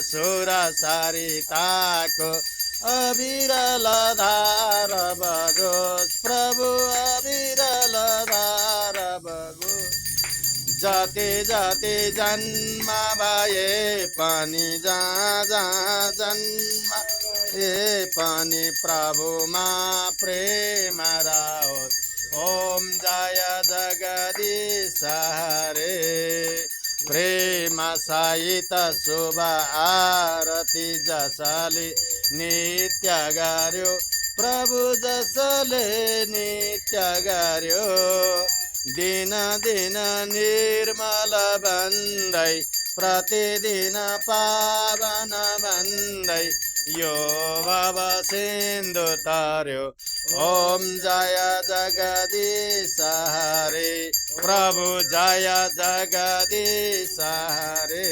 सुर सरिताको अविरल धार बगोस् प्रभु अविरल धार बगोस्। जति जति जन्म भए पनि जहाँ जहाँ जन्म भए पनि प्रभुमा प्रेम रहोस्। ओम जय जगदीश हरे। प्रेम सहित शुभ आरती जसले नित्य गर्यो प्रभु जसले नित्य गर्यो। दिन दिन निर्मल बन्दै प्रतिदिन पावन बन्दै यो भव सिन्धु तर्यो। ओम जय जगदीश हरे। प्रभु जय जगदीश हरे।